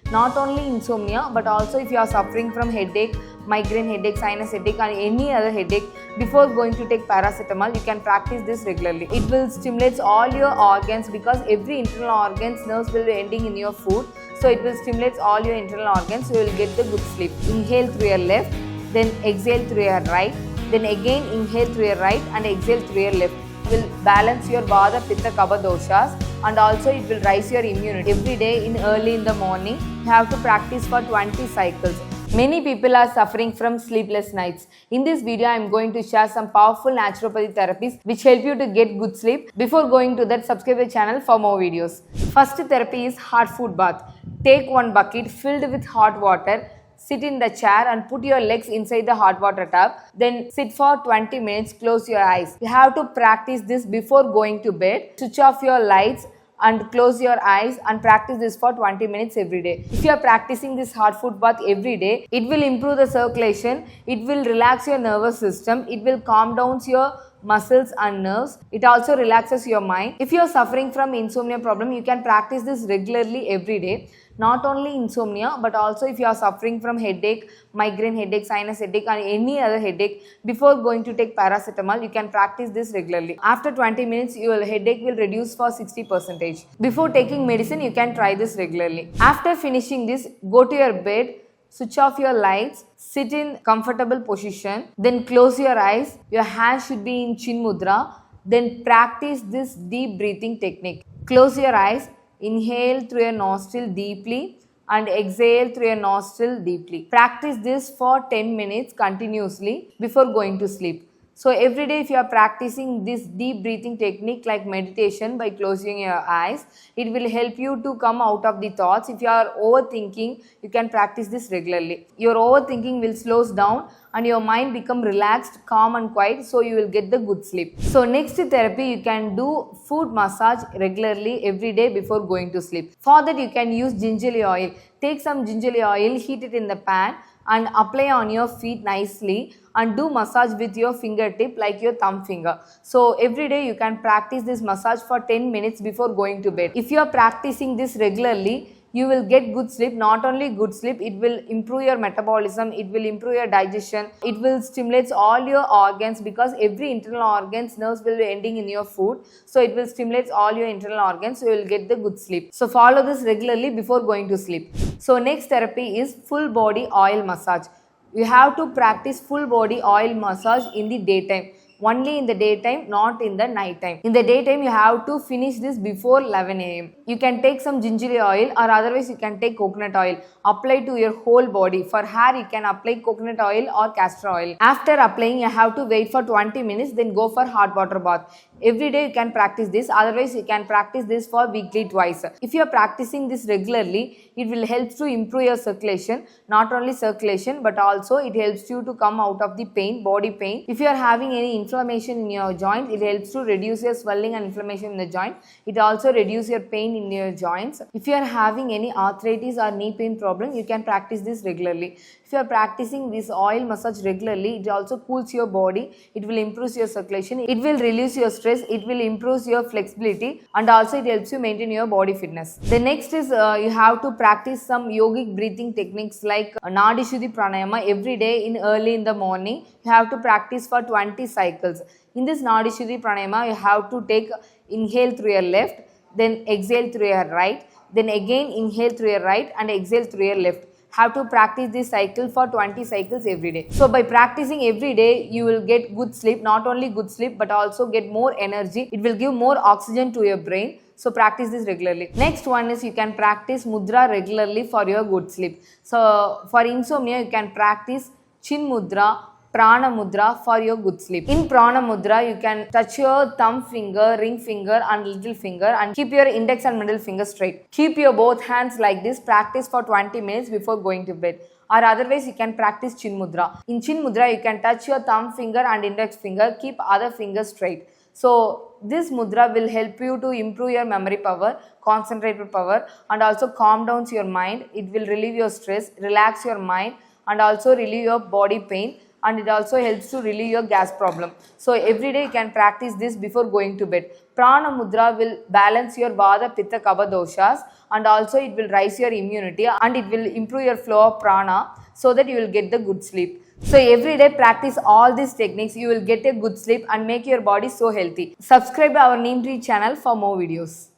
Not only insomnia, but also if you are suffering from headache, migraine headache, sinus headache, and any other headache, before going to take paracetamol, you can practice this regularly. It will stimulate all your organs because every internal organs nerves will be ending in your food. So it will stimulate all your internal organs, so you will get the good sleep. Inhale through your left, then exhale through your right, then again inhale through your right and exhale through your left. It will balance your Vata, Pitta, Kapha doshas, and also it will rise your immunity. Every day early in the morning, you have to practice for 20 cycles. Many people are suffering from sleepless nights. In this video, I am going to share some powerful naturopathy therapies which help you to get good sleep. Before going to that, subscribe the channel for more videos. First therapy is hot food bath. Take one bucket filled with hot water. Sit in the chair and put your legs inside the hot water tub. Then sit for 20 minutes, close your eyes. You have to practice this before going to bed. Switch off your lights and close your eyes and practice this for 20 minutes every day. If you are practicing this hot food bath every day, it will improve the circulation, it will relax your nervous system, it will calm down your muscles and nerves. It also relaxes your mind. If you are suffering from insomnia problem, you can practice this regularly every day. Not only insomnia, but also if you are suffering from headache, migraine headache, sinus headache, and any other headache, before going to take paracetamol, you can practice this regularly. After 20 minutes, your headache will reduce for 60%. Before taking medicine, you can try this regularly. After finishing this, go to your bed, switch off your lights, sit in comfortable position, then close your eyes. Your hands should be in chin mudra. Then practice this deep breathing technique. Close your eyes. Inhale through your nostril deeply and exhale through your nostril deeply. Practice this for 10 minutes continuously before going to sleep. So every day if you are practicing this deep breathing technique like meditation by closing your eyes, it will help you to come out of the thoughts. If you are overthinking, you can practice this regularly. Your overthinking will slow down and your mind become relaxed, calm and quiet, so you will get the good sleep. So next therapy, you can do foot massage regularly every day before going to sleep. For that you can use gingerly oil. Take some gingerly oil, heat it in the pan and apply on your feet nicely and do massage with your fingertip like your thumb finger. So every day you can practice this massage for 10 minutes before going to bed. If you are practicing this regularly, you will get good sleep. Not only good sleep, it will improve your metabolism, it will improve your digestion, it will stimulate all your organs because every internal organs nerves will be ending in your food. So it will stimulate all your internal organs, so you will get the good sleep. So follow this regularly before going to sleep. So next therapy is full body oil massage. You have to practice full body oil massage in the daytime. Only in the daytime, not in the night time. In the daytime, you have to finish this before 11 am. You can take some gingerly oil or otherwise you can take coconut oil. Apply to your whole body. For hair, you can apply coconut oil or castor oil. After applying, you have to wait for 20 minutes, then go for hot water bath. Every day you can practice this, otherwise you can practice this for weekly twice. If you are practicing this regularly, it will help to improve your circulation. Not only circulation, but also it helps you to come out of the pain, body pain. If you are having any inflammation in your joint, it helps to reduce your swelling and inflammation in the joint. It also reduces your pain in your joints. If you are having any arthritis or knee pain problem, you can practice this regularly. If you are practicing this oil massage regularly, it also cools your body, it will improve your circulation, it will release your stress, it will improve your flexibility, and also it helps you maintain your body fitness. The next is you have to practice some yogic breathing techniques like Nadi Shuddhi Pranayama every day early in the morning. You have to practice for 20 cycles. In this Nadi Shuddhi Pranayama, you have to take inhale through your left, then exhale through your right, then again inhale through your right and exhale through your left. Have to practice this cycle for 20 cycles every day. So by practicing every day, you will get good sleep. Not only good sleep, but also get more energy. It will give more oxygen to your brain. So practice this regularly. Next one is you can practice mudra regularly for your good sleep. So for insomnia, you can practice chin mudra, prana mudra for your good sleep. In prana mudra, you can touch your thumb finger, ring finger and little finger and keep your index and middle finger straight. Keep your both hands like this. Practice for 20 minutes before going to bed. Or otherwise you can practice chin mudra. In chin mudra, you can touch your thumb finger and index finger. Keep other fingers straight. So this mudra will help you to improve your memory power, concentrated power, and also calm down your mind. It will relieve your stress, relax your mind, and also relieve your body pain. and it also helps to relieve your gas problem. So every day you can practice this before going to bed. Prana Mudra will balance your Vata, Pitta, Kapha doshas, and also it will raise your immunity and it will improve your flow of prana so that you will get the good sleep. So every day practice all these techniques, you will get a good sleep and make your body so healthy. Subscribe our Neem Tree channel for more videos.